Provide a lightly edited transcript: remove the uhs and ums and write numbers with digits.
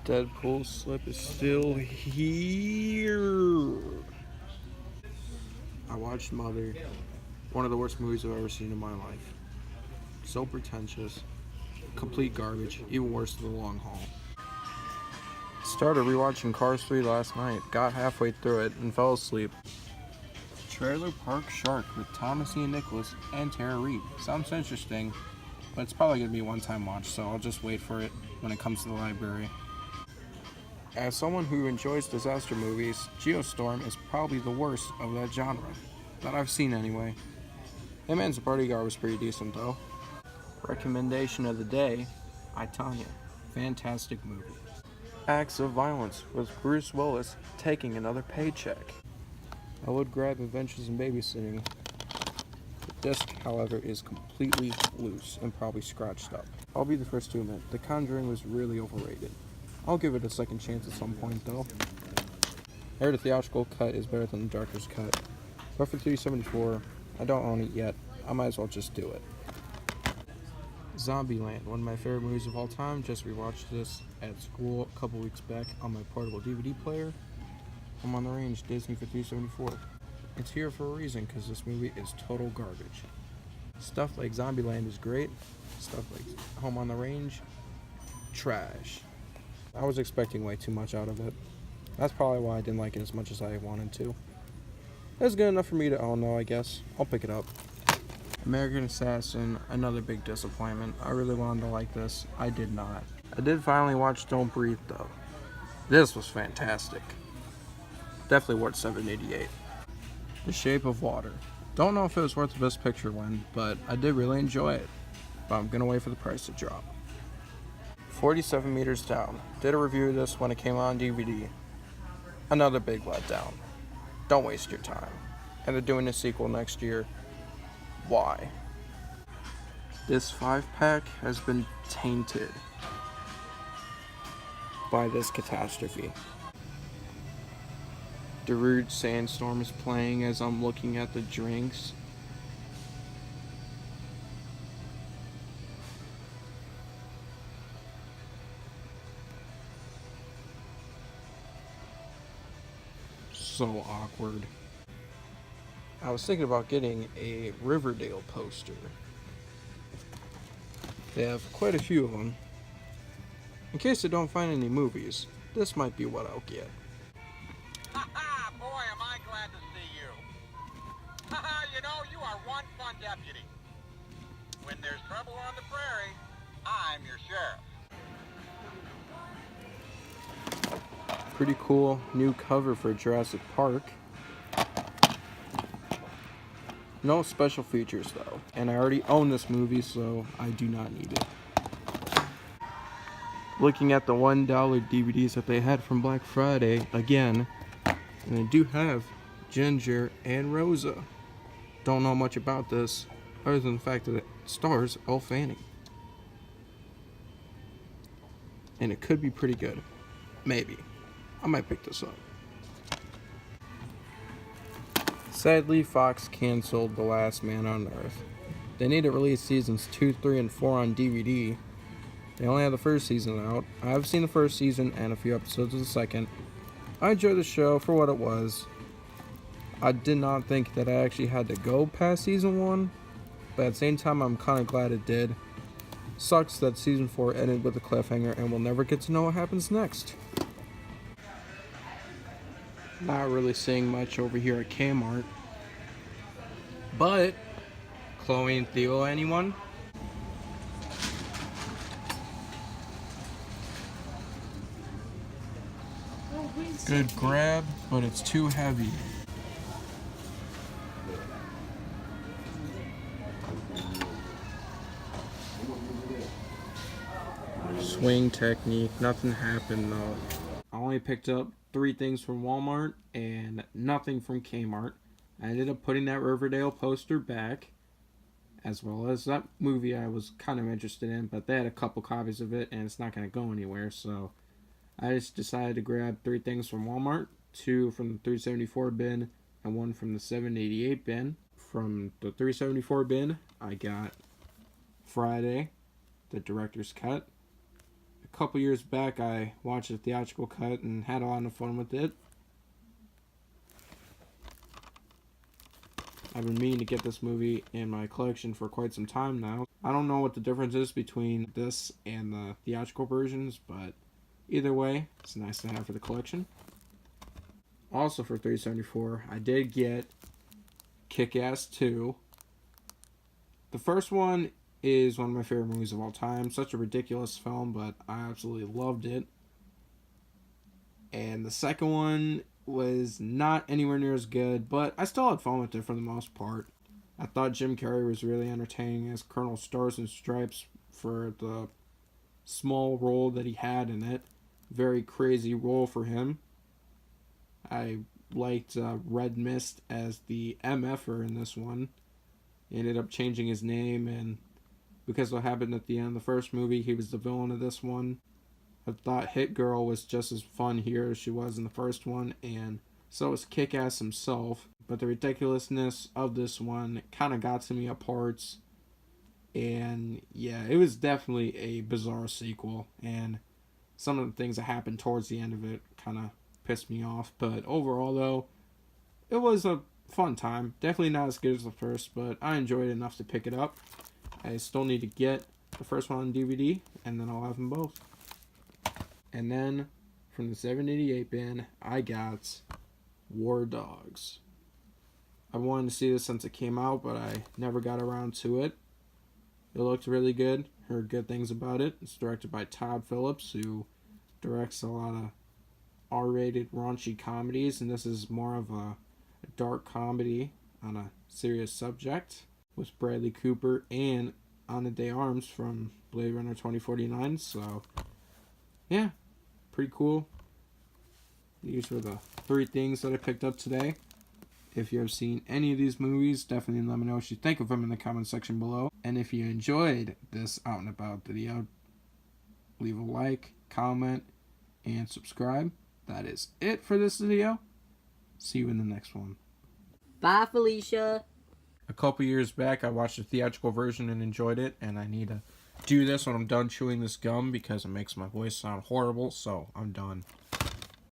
Deadpool slip is still here. I watched Mother, one of the worst movies I've ever seen in my life. So pretentious, complete garbage, even worse than The Long Haul. Started rewatching Cars 3 last night, got halfway through it, and fell asleep. Trailer Park Shark with Thomas Ian Nicholas and Tara Reid. Sounds interesting, but it's probably going to be a one-time watch, so I'll just wait for it when it comes to the library. As someone who enjoys disaster movies, Geostorm is probably the worst of that genre, that I've seen anyway. Hitman's Bodyguard was pretty decent though. Recommendation of the day, I, Tonya. Fantastic movie. Acts of Violence with Bruce Willis taking another paycheck. I would grab Adventures in Babysitting. The disc, however, is completely loose and probably scratched up. I'll be the first to admit, The Conjuring was really overrated. I'll give it a second chance at some point though. I heard the theatrical cut is better than the director's cut. But for $3.74, I don't own it yet. I might as well just do it. Zombieland, one of my favorite movies of all time. Just rewatched this at school a couple weeks back on my portable DVD player. I'm on the range, Disney for $3.74. It's here for a reason, because this movie is total garbage. Stuff like Zombieland is great. Stuff like Home on the Range, trash. I was expecting way too much out of it. That's probably why I didn't like it as much as I wanted to. It's good enough for me to own though, I guess. I'll pick it up. American Assassin, another big disappointment. I really wanted to like this. I did not. I did finally watch Don't Breathe though. This was fantastic. Definitely worth $7.88. The Shape of Water. Don't know if it was worth the Best Picture win, but I did really enjoy it. But I'm gonna wait for the price to drop. 47 Meters Down. Did a review of this when it came on DVD. Another big letdown. Don't waste your time. And they're doing a sequel next year. Why? This 5-pack has been tainted by this catastrophe. Darude Sandstorm is playing as I'm looking at the drinks. So awkward. I was thinking about getting a Riverdale poster. They have quite a few of them. In case I don't find any movies, this might be what I'll get. Ha ha! Boy, am I glad to see you. Ha ha! You know, you are one fun deputy. When there's trouble on the prairie, I'm your sheriff. Pretty cool new cover for Jurassic Park. No special features though, and I already own this movie, so I do not need it. Looking at the $1 DVDs that they had from Black Friday again, and they do have Ginger and Rosa. Don't know much about this, other than the fact that it stars Elle Fanning. And it could be pretty good. Maybe. I might pick this up. Sadly, Fox canceled The Last Man on Earth. They need to release seasons 2, 3, and 4 on DVD. They only have the first season out. I've seen the first season and a few episodes of the second. I enjoyed the show for what it was. I did not think that I actually had to go past season 1, but at the same time I'm kind of glad it did. Sucks that season 4 ended with a cliffhanger and we'll never get to know what happens next. Not really seeing much over here at Kmart. But, Chloe and Theo, anyone? Good grab, but it's too heavy. Swing technique, nothing happened though. I only picked up 3 things from Walmart and nothing from Kmart. I ended up putting that Riverdale poster back, as well as that movie I was kind of interested in, but they had a couple copies of it and it's not going to go anywhere, so I just decided to grab 3 things from Walmart, 2 from the $3.74 bin and 1 from the $7.88 bin. From the $3.74 bin, I got Friday, the director's cut, couple years back, I watched the theatrical cut and had a lot of fun with it. I've been meaning to get this movie in my collection for quite some time now. I don't know what the difference is between this and the theatrical versions, but either way, it's nice to have for the collection. Also for $3.74, I did get Kick-Ass 2. The first one is one of my favorite movies of all time. Such a ridiculous film, but I absolutely loved it. And the second one was not anywhere near as good, but I still had fun with it for the most part. I thought Jim Carrey was really entertaining as Colonel Stars and Stripes for the small role that he had in it. Very crazy role for him. I liked Red Mist as the MFer in this one. He ended up changing his name, and because of what happened at the end of the first movie, he was the villain of this one. I thought Hit Girl was just as fun here as she was in the first one, and so was Kick-Ass himself. But the ridiculousness of this one kind of got to me at parts. And yeah, it was definitely a bizarre sequel, and some of the things that happened towards the end of it kind of pissed me off. But overall, though, it was a fun time. Definitely not as good as the first, but I enjoyed it enough to pick it up. I still need to get the first one on DVD, and then I'll have them both. And then, from the 788 bin, I got War Dogs. I wanted to see this since it came out, but I never got around to it. It looked really good. Heard good things about it. It's directed by Todd Phillips, who directs a lot of R-rated raunchy comedies, and this is more of a dark comedy on a serious subject with Bradley Cooper and Ana de Armas from Blade Runner 2049. So, yeah, pretty cool. These were the 3 things that I picked up today. If you have seen any of these movies, definitely let me know what you think of them in the comment section below. And if you enjoyed this out and about video, leave a like, comment, and subscribe. That is it for this video. See you in the next one. Bye, Felicia. A couple years back, I watched the theatrical version and enjoyed it, and I need to do this when I'm done chewing this gum because it makes my voice sound horrible, so I'm done.